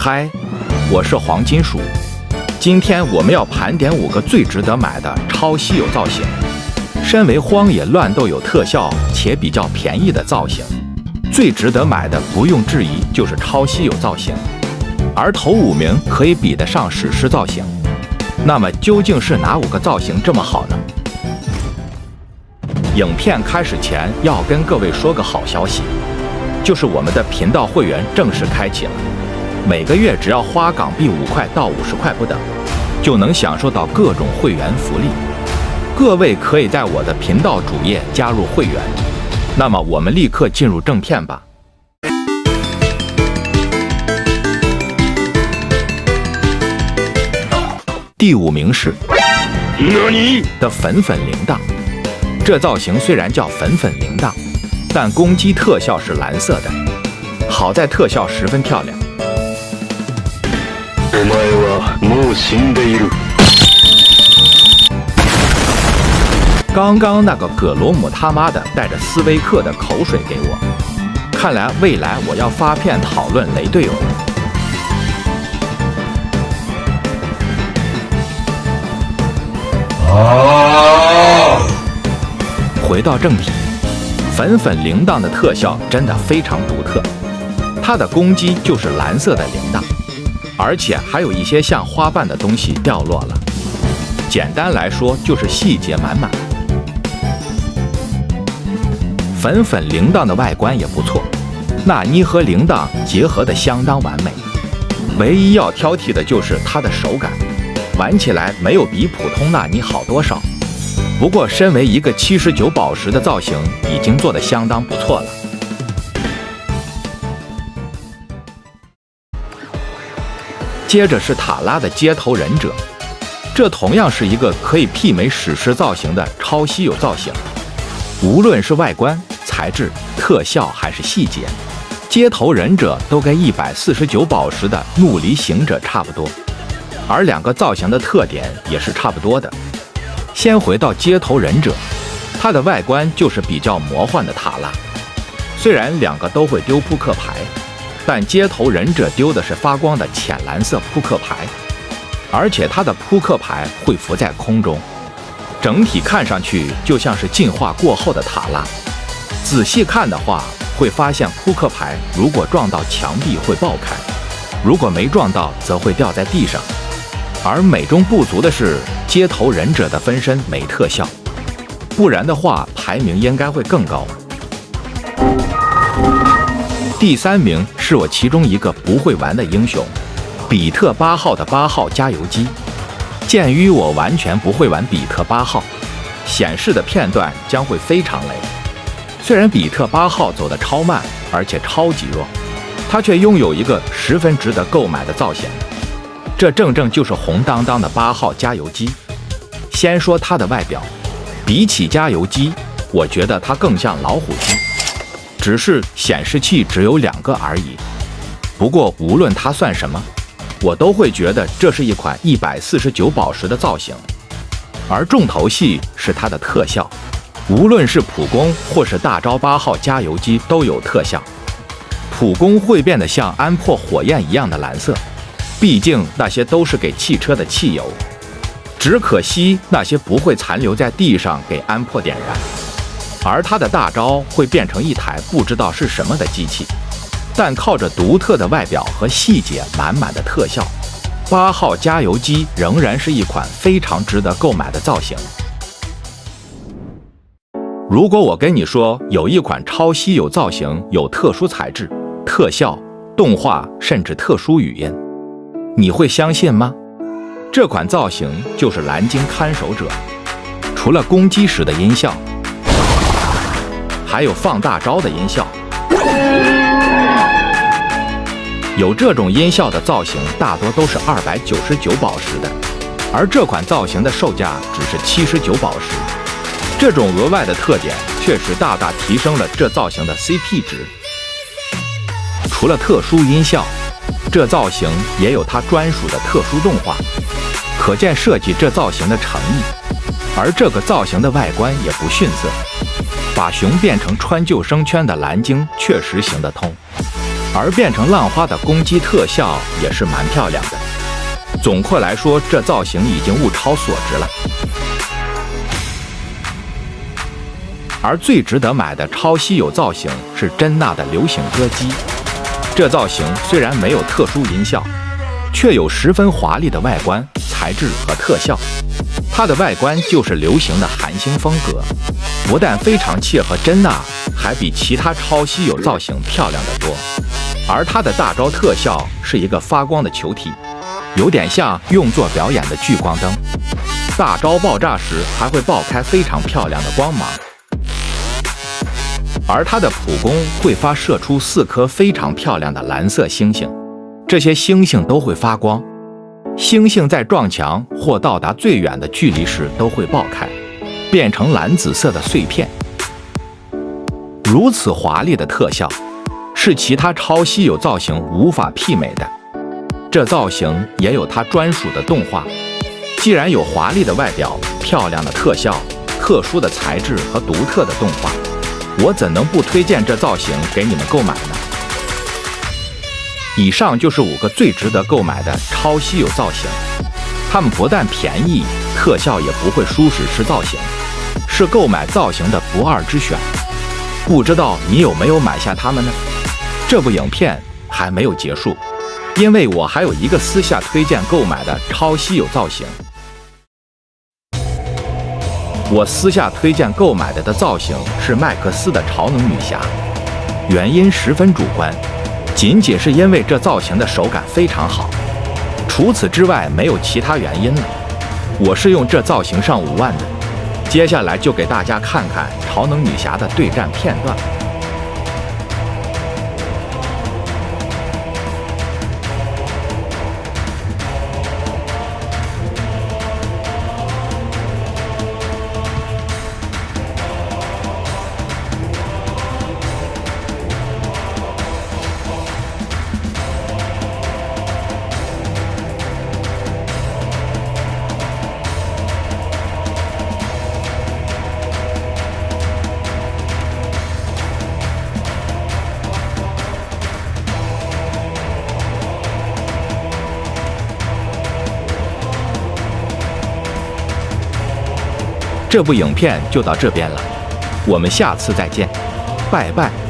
嗨，我是黄金鼠。今天我们要盘点5个最值得买的超稀有造型。身为荒野乱斗有特效且比较便宜的造型，最值得买的不用质疑就是超稀有造型。而头5名可以比得上史诗造型。那么究竟是哪5个造型这么好呢？影片开始前要跟各位说个好消息，就是我们的频道会员正式开启了。每个月只要花港币5块到50块不等，就能享受到各种会员福利。各位可以在我的频道主页加入会员。那么我们立刻进入正片吧。第5名是的粉粉铃铛。这造型虽然叫粉粉铃铛，但攻击特效是蓝色的，好在特效十分漂亮。刚刚那个葛罗姆他妈的带着斯威克的口水给我，看来未来我要发片讨论雷队友了。回到正题，粉粉铃铛的特效真的非常独特，它的攻击就是蓝色的铃铛，而且还有一些像花瓣的东西掉落了。简单来说就是细节满满。粉粉铃铛的外观也不错，纳尼和铃铛结合的相当完美。唯一要挑剔的就是它的手感，玩起来没有比普通纳尼好多少。不过身为一个79宝石的造型，已经做得相当不错了。接着是塔拉的街头忍者，这同样是一个可以媲美史诗造型的超稀有造型。无论是外观、材质、特效还是细节，街头忍者都跟149宝石的怒离行者差不多，而2个造型的特点也是差不多的。先回到街头忍者，它的外观就是比较魔幻的塔拉。虽然2个都会丢扑克牌，但街头忍者丢的是发光的浅蓝色扑克牌，而且它的扑克牌会浮在空中，整体看上去就像是进化过后的塔拉。仔细看的话，会发现扑克牌如果撞到墙壁会爆开，如果没撞到则会掉在地上。而美中不足的是，街头忍者的分身没特效，不然的话排名应该会更高。第3名是我其中一个不会玩的英雄，比特8号的8号加油机。鉴于我完全不会玩比特8号，显示的片段将会非常雷。虽然比特8号走得超慢，而且超级弱，它却拥有一个十分值得购买的造型。这正正就是红当当的8号加油机。先说它的外表，比起加油机，我觉得它更像老虎机，只是显示器只有2个而已。不过无论它算什么，我都会觉得这是一款149宝石的造型。而重头戏是它的特效，无论是普攻或是大招8号加油机都有特效。普攻会变得像安破火焰一样的蓝色，毕竟那些都是给汽车的汽油，只可惜那些不会残留在地上给安破点燃。而它的大招会变成一台不知道是什么的机器，但靠着独特的外表和细节满满的特效，8号加油机仍然是一款非常值得购买的造型。如果我跟你说有一款超稀有造型有特殊材质、特效、动画甚至特殊语音，你会相信吗？这款造型就是蓝鲸看守者。除了攻击时的音效，还有放大招的音效。有这种音效的造型大多都是299宝石的，而这款造型的售价只是79宝石。这种额外的特点确实大大提升了这造型的 CP 值。除了特殊音效，这造型也有它专属的特殊动画，可见设计这造型的诚意。而这个造型的外观也不逊色，把熊变成穿救生圈的蓝鲸确实行得通。而变成浪花的攻击特效也是蛮漂亮的。总括来说，这造型已经物超所值了。而最值得买的超稀有造型是珍娜的流行歌姬。这造型虽然没有特殊音效，却有十分华丽的外观、材质和特效。它的外观就是流行的韩星风格，不但非常切合珍娜，还比其他超稀有造型漂亮得多。而它的大招特效是一个发光的球体，有点像用作表演的聚光灯。大招爆炸时还会爆开非常漂亮的光芒。而它的普攻会发射出4颗非常漂亮的蓝色星星，这些星星都会发光。星星在撞墙或到达最远的距离时都会爆开，变成蓝紫色的碎片。如此华丽的特效，是其他超稀有造型无法媲美的。这造型也有它专属的动画。既然有华丽的外表、漂亮的特效、特殊的材质和独特的动画，我怎能不推荐这造型给你们购买呢？以上就是5个最值得购买的超稀有造型，它们不但便宜，特效也不会输蝕吃造型，是购买造型的不二之选。不知道你有没有买下它们呢？这部影片还没有结束，因为我还有一个私下推荐购买的超稀有造型。我私下推荐购买的造型是麦克斯的超能女侠，原因十分主观，仅仅是因为这造型的手感非常好，除此之外没有其他原因了。我是用这造型上5万的。接下来就给大家看看超能女侠的对战片段。这部影片就到这边了，我们下次再见，拜拜。